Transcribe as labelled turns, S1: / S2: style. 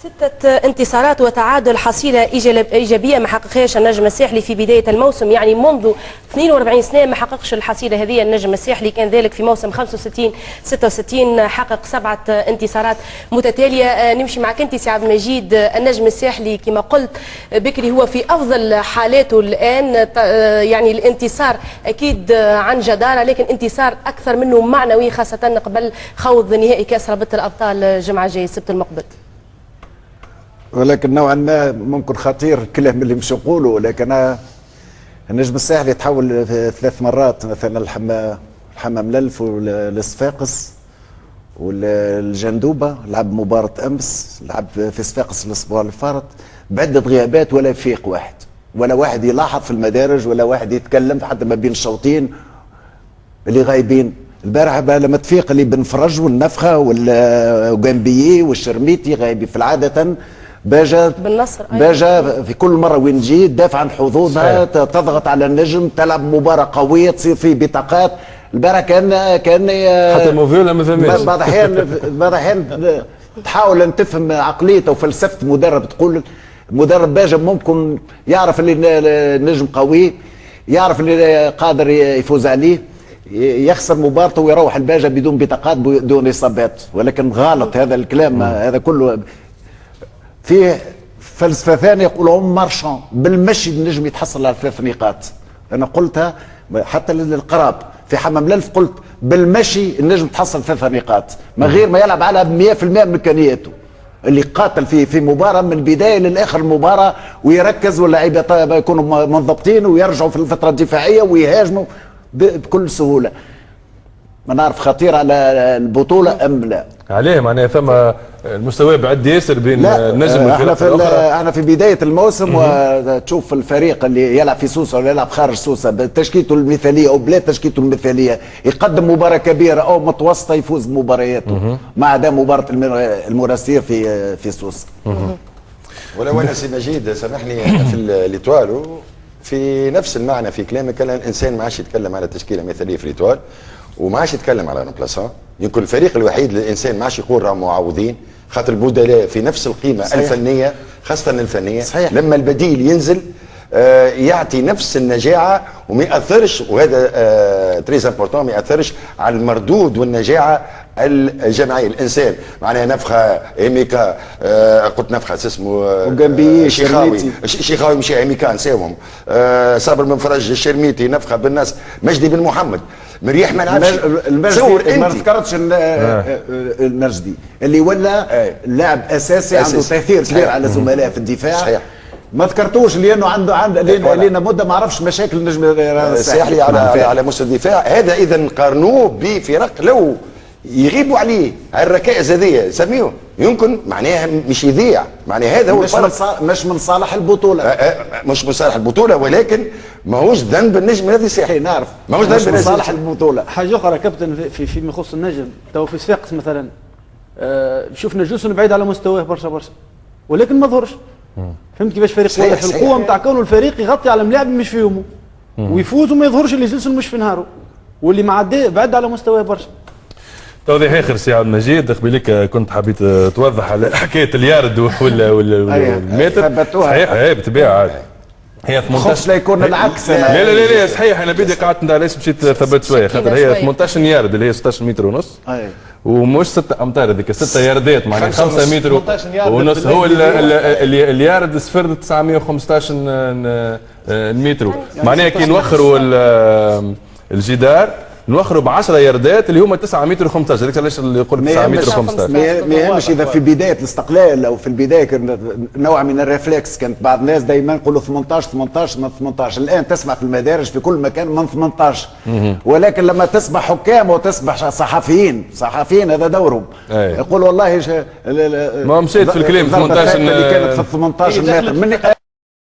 S1: 6 انتصارات وتعادل، حصيلة إيجابية ما حققهاش النجم الساحلي في بداية الموسم. يعني منذ 42 سنة ما حققش الحصيلة هذه النجم الساحلي، كان ذلك في موسم 65-66 حقق 7 انتصارات متتالية. نمشي معك أنت سي عبد المجيد، النجم الساحلي كما قلت بكري هو في أفضل حالاته الآن، يعني الانتصار أكيد عن جدارة، لكن انتصار أكثر منه معنوي، خاصة قبل خوض نهائي كأس رابطة الأبطال الجمعة الجاية السبت المقبل.
S2: ولكن نوعا ما ممكن خطير الكلام اللي مش نقوله، ولكن النجم الساحلي تحول 3 مرات، مثلا الحمام مللف والصفاقس والجندوبه، لعب مباراه امس، لعب في صفاقس الاسبوع اللي فات بعده غيابات، ولا يفيق واحد، ولا واحد يلاحظ في المدارج، ولا واحد يتكلم حتى ما بين الشوطين اللي غايبين. البارحه لما تفيق اللي بن فرج والنفخه والجنبيي والشرميتي غايبين في العاده. باجا
S1: بالنصر
S2: باجا في كل مره وين تجي تدافع عن حظوظها، تضغط على النجم، تلعب مباراه قويه، تصير فيه بطاقات. البارح كان
S3: حتى موفيولا ما فهمش.
S2: بعض الاحيان تحاول ان تفهم عقليته وفلسفه مدرب، تقول مدرب باجا ممكن يعرف اللي النجم قوي، يعرف اللي قادر يفوز عليه، يخسر مبارته ويروح الباجا بدون بطاقات بدون اصابات. ولكن غلط هذا الكلام، هذا كله فيه فلسفه ثانيه يقولون مارشان بالمشي النجم يتحصل على 3 نقاط. انا قلتها حتى للقراب في حمام مللف، قلت بالمشي النجم تحصل 3 نقاط من غير ما يلعب على 100% من امكانياته، اللي قاتل في مباراه من البدايه للاخر المباراه، ويركز واللاعيبه يكونوا منضبطين ويرجعوا في الفتره الدفاعيه ويهاجموا بكل سهوله. ما نعرف خطير على البطوله ام لا.
S3: عليه معناها ثم المستوى بعد ياسر بين النجم
S2: والفرق الاخرى. احنا في بدايه الموسم وتشوف الفريق اللي يلعب في سوسه ولا يلعب خارج سوسه بتشكيلته المثاليه او بلا تشكيلته المثاليه، يقدم مباراه كبيره او متوسطه يفوز بمبارياته، ما عدا مباراه المراسير في سوسه.
S4: ولو انا سي مجيد سامحني في الاتوال في نفس المعنى في كلامك، الانسان ما عادش يتكلم على تشكيله مثاليه في الاتوال وما عادش يتكلم على رومبلاسون. يمكن الفريق الوحيد للانسان ما عادش يقول راهم معوضين، خاطر البدلاء في نفس القيمه صحيح. الفنيه خاصه الفنيه صحيح. لما البديل ينزل يعطي نفس النجاعه وما ياثرش، وهذا تريز امبورتون، ما ياثرش على المردود والنجاعه الجماعيه. الانسان معناها نفخه ايميكا، قلت نفخه اسمه
S2: وجنبي
S4: شيخاوي مشي ايميكا نساوهم، صابر بن فرج الشرميتي نفخه بالناس، مجدي بن محمد مريح ما نعرفش.
S2: المجدي ما ذكرتش المجدي اللي ولا لاعب اساسي عنده تاثير كبير على زملائه في الدفاع صحيح. ما ذكرتوش لانه عنده لنا مده ما عرفش مشاكل النجم
S4: الساحلي على مستوى الدفاع. هذا اذا نقارنوه بفرق لو يغيبوا عليه الركائز هذه سميوه يمكن معناها مش يذيع، معناها هذا هو الفرق.
S2: مش من صالح البطوله،
S4: مش من صالح البطوله، ولكن ماهوش ذنب النجم الذي الساحلي،
S2: نعرف
S4: ماهوش ذنب
S2: من صالح البطوله.
S5: حاجه اخرى كابتن فيما يخص النجم، تو في صفاقس مثلا شفنا جوسن بعيد على مستواه برشا ولكن ما ظهرش. فهمت كيفاش فريق واضح القوه نتاع كونه الفريق يغطي على ملاعب مش في يومه ويفوز وما يظهرش اللي جوسن مش في نهاره واللي معدي بعد على مستواه برشا.
S3: توضيح اخر سي عبد المجيد، قبيلك كنت حبيت توضح على حكايه اليارد والمتر. صحيح هي بالطبيعه عادي هي 18
S2: لا يكون العكس.
S3: لا صحيح انا بدي قعدت علاش مشيت ثبت شويه، خاطر هي 18 يارد اللي هي 16 متر ونص ومش 6 امتار، هذيك 6 ياردات معناها 5 متر ونص. هو اليارد صفر 915 متر، معناها كي نوخروا الجدار نوخروا ب 10 ياردات اللي هما 9 متر و15. هذيك علاش اللي يقول 9 متر و15
S2: ما يهمش اذا في بدايه الاستقلال او في البدايه كان نوع من الريفلكس. كانت بعض الناس دائما يقولوا 18 من 18، الان تسمع في المدارج في كل مكان من 18. ولكن لما تصبح حكام وتصبح صحفيين هذا دورهم يقولوا والله
S3: ما مشيت في الكلام 18
S2: اللي كانت في 18 متر